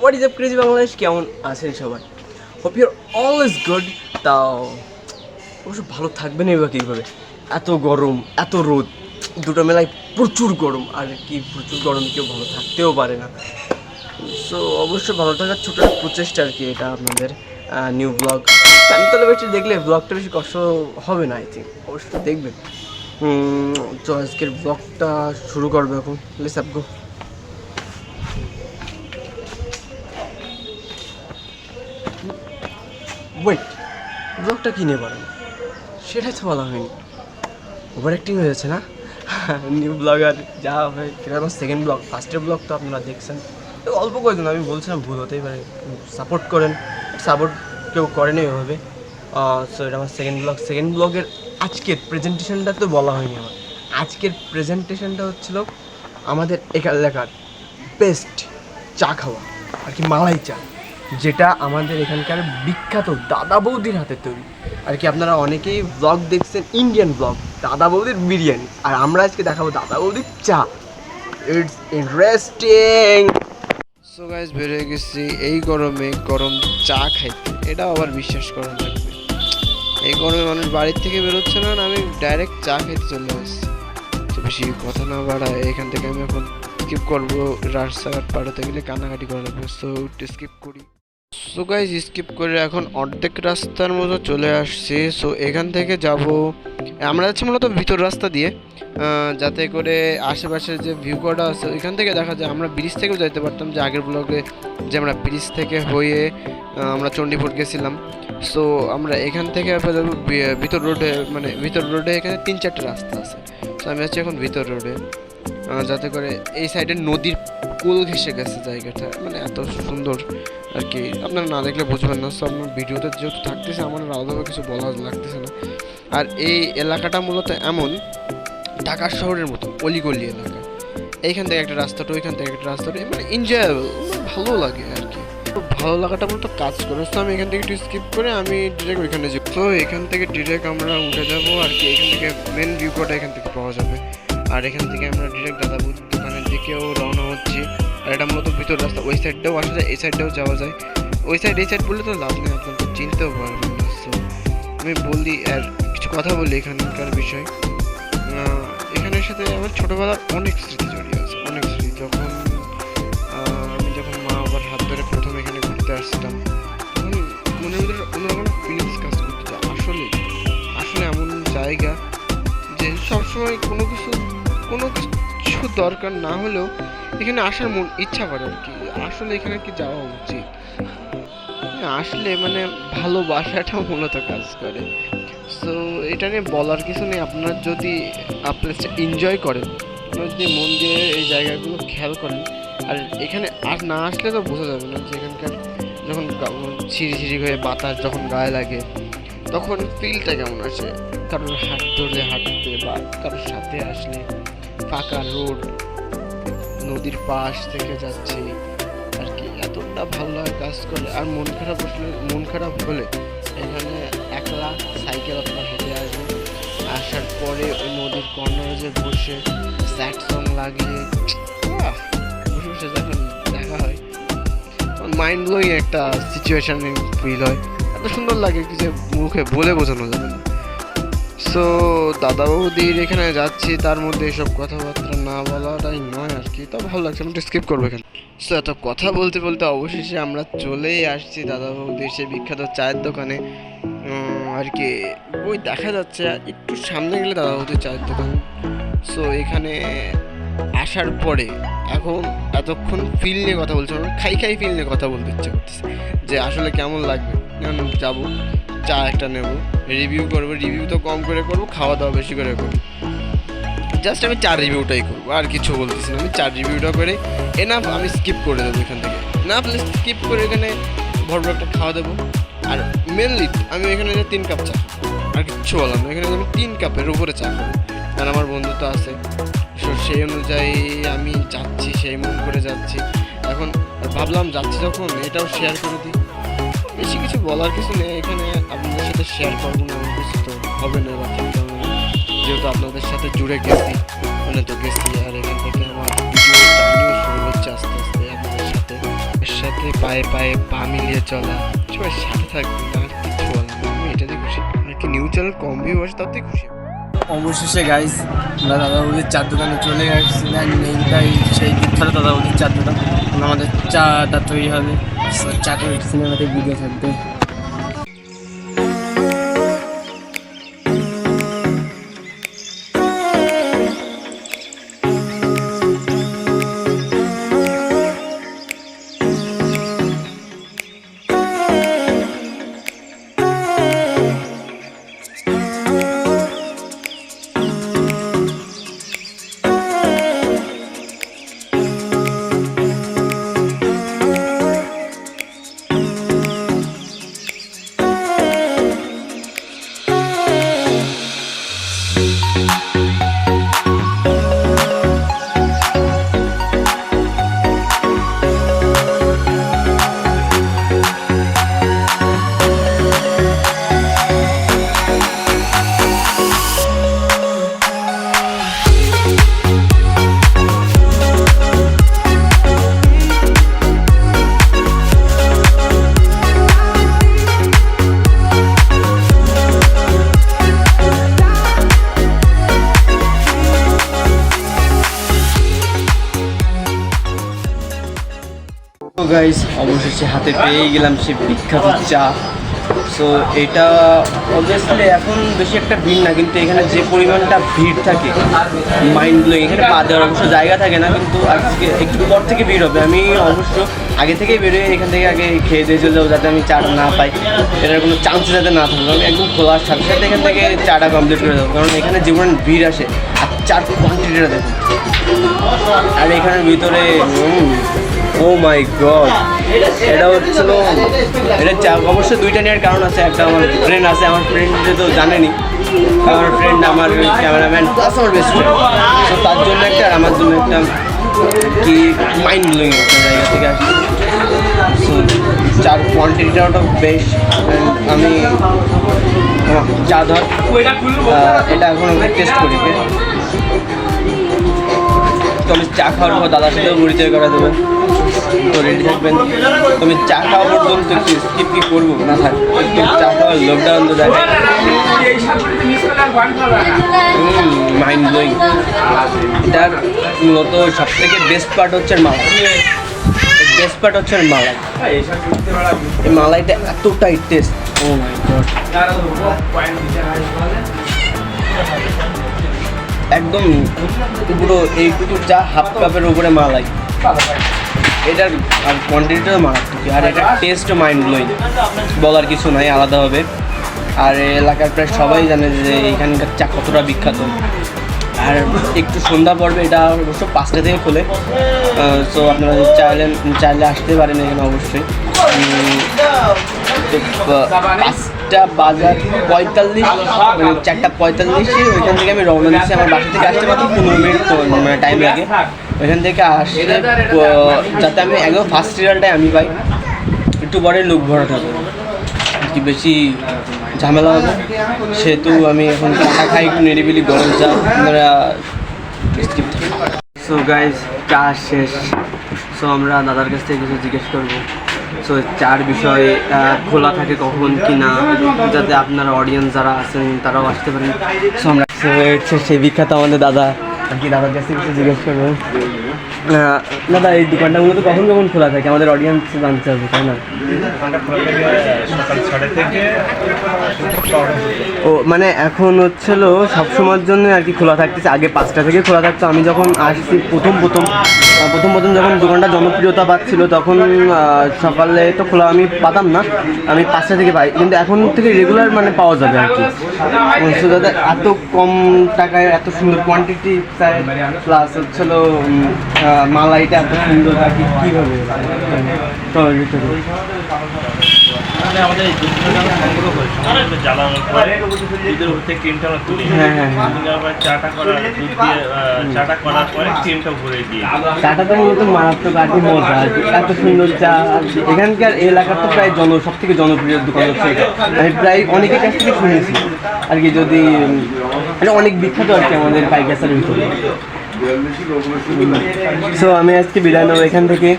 What is up crazy Bangladesh, কেমন আছেন সবাই? Hope your always good. তাও অবশ্য ভালো থাকবেন এবার কীভাবে, এত গরম এত রোদ দুটো মেলায় প্রচুর গরম, আর কি প্রচুর গরম কেউ ভালো থাকতেও পারে না। সো অবশ্যই ভালো থাকার ছোটো একটা প্রচেষ্টা আর কি এটা আপনাদের নিউ ব্লগ। ফ্যানতলা বেশি দেখলে ব্লগটা বেশি কষ্ট হবে না, আই থিঙ্ক অবশ্যই দেখবেন। তো আজকের ব্লগটা শুরু করবে এখন, লেটস আপ গো। ওয়েট, ব্লগটা কিনে পারেন সেটাই তো বলা হয়নি, ওভার অ্যাক্টিং হয়ে যাচ্ছে না? নিউ ব্লগার যা হয়, এটা আমার সেকেন্ড ব্লগ। ফার্স্টের ব্লগ তো আপনারা দেখছেন, তো অল্প কয়েকজন, আমি বলছিলাম ভুল হতেই পারে, সাপোর্ট করেন। সাপোর্ট কেউ করেনি ওইভাবে। সো এটা আমার সেকেন্ড ব্লগ। সেকেন্ড ব্লগের আজকের প্রেজেন্টেশনটা তো বলা হয়নি আমার। আজকের প্রেজেন্টেশনটা হচ্ছিল আমাদের এলাকার বেস্ট চা খাওয়া আর কি, মালাই চা, যেটা আমাদের এখানকার বিখ্যাত দাদা বৌদির হাতে তৈরি আর কি। আপনারা অনেকেই ব্লগ দেখছেন ইন্ডিয়ান ব্লগ, দাদা বৌদির বিরিয়ানি, আর আমরা আজকে দেখাবো দাদা বৌদির চা। It's interesting. সো গাইস, বের হয়ে গেছি এই গরমে গরম চা খাইতে, এটা আবার বিশ্বাস করা লাগবে। এই গরমে মানুষ বাড়ির থেকে বেরোচ্ছে না, আমি ডাইরেক্ট চা খাইতে চলে আসছি। তো বেশি কথা না বাড়ায় এখান থেকে আমি এখন স্কিপ করবো, রাস্তাঘাট পার হতে গেলে কান্নাকাটি করা লাগবে। সো স্কিপ করি। সো গাইজ, স্কিপ করে এখন অর্ধেক রাস্তার মতো চলে আসছি। সো এখান থেকে যাব, আমরা যাচ্ছি মূলত ভিতর রাস্তা দিয়ে, যাতে করে আশেপাশের যে ভিউ কটা আছে ওইখান থেকে দেখা যায়। আমরা ব্রিজ থেকেও যাইতে পারতাম, যে আগের ব্লগে যে আমরা ব্রিজ থেকে হয়ে আমরা চণ্ডীপুর গেছিলাম। সো আমরা এখান থেকে ভিতর রোডে, মানে ভিতর রোডে এখানে 3-4টা রাস্তা আছে। সো আমি আছি এখন ভিতর রোডে, যাতে করে এই সাইডে নদীর কোল ঘেঁষে গেছে জায়গাটা, মানে এত সুন্দর আর কি। আপনারা না দেখলে বুঝবেন না। সো আপনার ভিডিওতে যেহেতু থাকতেছে, আমার আলাদাভাবে কিছু বলা লাগতেছে না। আর এই এলাকাটা মূলত এমন ঢাকা শহরের মতো অলিগলি এলাকা। এইখান থেকে একটা রাস্তাটা, ওইখান থেকে একটা রাস্তাটা, মানে এনজয়েবল, ভালো লাগে আর কি। ভালো লাগাটা মূলত কাজ করে। সো আমি এখান থেকে একটু স্কিপ করে আমি ডিরেক্ট ওইখানে যাব। তো এখান থেকে ডিরেক্ট আমরা উঠে যাবো আর কি। এখান থেকে মেন ভিউ কটা এখান থেকে পাওয়া যাবে। আর এখান থেকে আমরা ডিরেক্ট দাদা বৌদির দোকানের দিকেও রওনা হচ্ছি। আর এটা মূলত ভিতর রাস্তা, ওই সাইডটাও আসা যায়, এই সাইডটাও যাওয়া যায়। ওই সাইড এই সাইড বললে তো লাভ নেই, আপনারা চিনতেও পারবেন না। সো আমি বলি আর কিছু কথা বলি এখানকার বিষয়। এখানের সাথে আমার ছোটোবেলার অনেক স্মৃতি জড়িয়ে আছে, অনেক স্মৃতি। আমি যখন মা বাবার হাত ধরে প্রথম এখানে ঘুরতে আসছিলাম, তখন মনের ভিতরে অন্যরকম ফিলিংস কাজ করতো। আসলে এমন জায়গা যে সবসময় কোনো কিছু দরকার না হলেও এখানে আসার ইচ্ছা করে আর কি। আসলে এখানে কি যাওয়া উচিত, আসলে মানে ভালোবাসাটা মূলত কাজ করে। সো এটা নিয়ে বলার কিছু নেই। আপনারা যদি প্লেসটা এনজয় করেন, আপনারা যদি মন দিয়ে এই জায়গাগুলো খেয়াল করেন, আর এখানে আর না আসলে তো বোঝা যাবে না যে এখানকার যখন ঝিরিঝিরি হয়ে বাতাস যখন গায়ে লাগে তখন ফিলটা কেমন আসে। কারোর হাত ধরে হাঁটতে বা কারোর সাথে আসলে, ফাঁকা রোড, নদীর পাশ থেকে যাচ্ছি আর কি, এতটা ভালো লাগে কাজ করে। আর মন খারাপ হলে এখানে একলা সাইকেল অথবা হেঁটে আসবে, আসার পরে ওই নদীর কর্নারে যে বসে স্যাড সং লাগিয়ে বসে বসে যখন দেখা হয়, মাইন্ড ব্লোয়িং একটা সিচুয়েশন ফিল হয়। এত সুন্দর লাগে কি যে মুখে বলে বোঝানো যাবে না। সো দাদা বৌদির এখানে যাচ্ছি, তার মধ্যে এসব কথাবার্তা না বলাটাই নয় আর কি। তাও ভালো লাগছে, আমি একটু স্কিপ করবো এখানে। সো এত কথা বলতে বলতে অবশেষে আমরা চলেই আসছি দাদা বৌদির সেই বিখ্যাত চায়ের দোকানে আর কি। ওই দেখা যাচ্ছে একটু সামনে গেলে দাদা বৌদির চায়ের দোকান। সো এখানে আসার পরে এখন এতক্ষণ ফিল নিয়ে কথা বলছি, আমার খাই ফিল নিয়ে কথা বলতে ইচ্ছে করতেছে, যে আসলে কেমন লাগবে। যাবো, চা একটা নেবো, রিভিউ করবো। রিভিউ তো কম করে করবো, খাওয়া দাওয়া বেশি করে করবো। জাস্ট আমি চার রিভিউটাই করবো, আর কিছু বলতেছি না। আমি চার রিভিউটা করে এনাফ, আমি স্কিপ করে দেবো এখান থেকে। না প্লিজ স্কিপ করে এখানে ভরপুর একটা খাওয়া দেবো। আর মেনলি আমি এখানে 3 কাপ চা, আর কিচ্ছু বললাম না। এখানে আমি 3 কাপের উপরে চা খাবো, কারণ আমার বন্ধু তো আছে। সো সেই অনুযায়ী আমি যাচ্ছি, সেই মন করে যাচ্ছি। এখন ভাবলাম যাচ্ছি যখন এটাও শেয়ার করে দিই। বেশি কিছু বলার কিছু নেই এখানে, আপনাদের সাথে শেয়ার করবো না এমন কিছু তো হবে না, যেহেতু আপনাদের সাথে জুড়ে গেছি, মানে তো গেছি। আর এখান থেকে আমার ভিডিও জার্নিও শুরু হচ্ছে আস্তে আস্তে আপনাদের সাথে। এর সাথে সাথে পায়ে পায়ে পা মিলিয়ে চলা, সবাই সাথে থাকবে, তার কিছু বলার না। আমি এটাতে খুশি। একটি নিউ চ্যানেল কম ভিউ আসে তাতেই খুশি। অবশেষে গাইজ আমরা দাদা বৌদির চার দোকানে চলে আসছি। এইটাই সেই বিখ্যাত দাদা বৌদির চার দোকান। আমাদের চাটা তৈরি হবে, চাটা সিনেমাতে ভিডিও থাকবে। তো গাইস অবশেষে হাতে পেয়ে গেলাম সে বিখ্যাত চা। সো এটা অবভিয়াসলি এখন বেশি একটা ভিড় না, কিন্তু এখানে যে পরিমাণটা ভিড় থাকে মাইন্ড ব্লোয়িং। এখানে পা দেওয়ার অবশ্য জায়গা থাকে না, কিন্তু আজকে একটু পর থেকে ভিড় হবে। আমি অবশ্য আগে থেকেই বেরোয় এখান থেকে আগে খেয়ে দিয়ে চলে যাবো, যাতে আমি চাটা না পাই, এটার কোনো চান্সে যাতে না থাকবে। আমি একদম খোলার সাথে সাথে এখান থেকে চাটা কমপ্লিট করে দেবো, কারণ এখানে যে পরিমাণ ভিড় আসে আর চার কোয়ান্টিটিটা দেখুন। আর এখানের ভিতরে ও মাই গড, এটা হচ্ছিল এটা অবশ্যই দুইটা নেওয়ার কারণ আছে। একটা আমার ফ্রেন্ড আছে, আমার ফ্রেন্ড তো জানেনি, আমার ফ্রেন্ড আমার ক্যামেরাম্যান প্লাস আমার বেস্ট ফ্রেন্ড। তো তার জন্য একটা আর আমার জন্য একটা কি মাইন্ড ব্লোয়িং একটা জায়গা থেকে আসছে। সো চার কোয়ান্টিটিটা ওটা বেশ। আমি চা ধর এটা এখন টেস্ট করি। তো আমি চা খাওয়ার পর দাদার সাথেও পরিচয় করা দেবেন, তো রেডি থাকবেন। তো আমি চা খাওয়া পর্যন্ত একটু স্কিপ কি করবো না থাক, একটু চা খাওয়ার লকডাউন তো যায় মাইন্ড ব্লোয়িং। এটার মূলত সব থেকে বেস্ট পার্ট হচ্ছে মালাই। বেস্ট পার্ট হচ্ছে মালাই। এই মালাইটা এতটাই টেস্ট, ও মাই গড, একদম পুরো এইটুকু চা হাফ কাপের উপরে মালাই। এটার আর কোয়ান্টিটিটাও মারাত্মক, আর এটার টেস্টও মাইন্ড ব্লোয়িং, বলার কিছু নাই আলাদাভাবে। আর এলাকার প্রায় সবাই জানে যে এইখানকার চা কতটা বিখ্যাত। আর একটু সন্ধ্যা পড়বে, এটা অবশ্য 5টা থেকে খোলে। সো আপনারা চাইলে আসতে পারেন এখানে অবশ্যই। তো 5টা বাজার 45 মানে 4টা 45-এ ওইখান থেকে আমি রওনা দিচ্ছি। আমার বাসা থেকে আসতে মাত্র 15 মিনিট টাইম লাগে। ওইখান থেকে আসলে যাতে আমি একদম ফার্স্ট রিজাল্টটাই আমি পাই, একটু পরে লোক ভরা থাকবে, কি বেশি ঝামেলা হবে, সেহেতু আমি এখন চা খাই একটু নিরিবিলি গরম চা। আপনারা সো গাইজ চা শেষ। সো আমরা দাদার কাছ থেকে কিছু জিজ্ঞেস করবো। সো চার বিষয়ে খোলা থাকে কখন কি না, যাতে আপনারা অডিয়েন্স যারা আছেন তারাও আসতে পারেন। সো আমরা সেই বিখ্যাত আমাদের দাদা আর কি, দাদার কাছ থেকে কিছু জিজ্ঞেস করবো। দাদা এই দোকানটা মূলত কখন কখন খোলা থাকে, আমাদের অডিয়েন্স জানতে হবে, তাই না? সকাল 6টা থেকে। ও মানে এখন হচ্ছিল সবসময়ের জন্য আর কি খোলা থাকতেছে। আগে 5টা থেকে খোলা থাকতো। আমি যখন আসছি প্রথম যখন দোকানটা জনপ্রিয়তা পাচ্ছিল, তখন সকালে তো খোলা আমি পাতাম না, আমি 5টা থেকে পাই, কিন্তু এখন থেকে রেগুলার মানে পাওয়া যাবে আর কি। দাদা এত কম টাকায় এত সুন্দর কোয়ান্টিটি প্লাস হচ্ছিল মালাইটা এত সুন্দর আর কি, কীভাবে আমাদের সংগ্রহ করে জ্বালানোর পরে দুধের উপর থেকে ক্রিমটা আমরা তুলি। চাটা করার দুধ দিয়ে চাটা করার পরে ক্রিমটা ভরে দিই। চাটা তো মূলত মারাত্মক আর কি মজা আর কি, এত সুন্দর চা। এখানকার এলাকার তো প্রায় সব থেকে জনপ্রিয় দোকান হচ্ছে এটা। আমি প্রায় অনেকের কাছ থেকে শুনেছি আর কি, যদি এটা অনেক বিখ্যাত আর কি আমাদের পাইকাসার ভিতরে। সো আমি আজকে বিদায় নেবো এখান থেকে।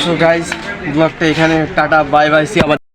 সো গাইস ব্লগটা এখানে টাটা বাই বাই সি আবার।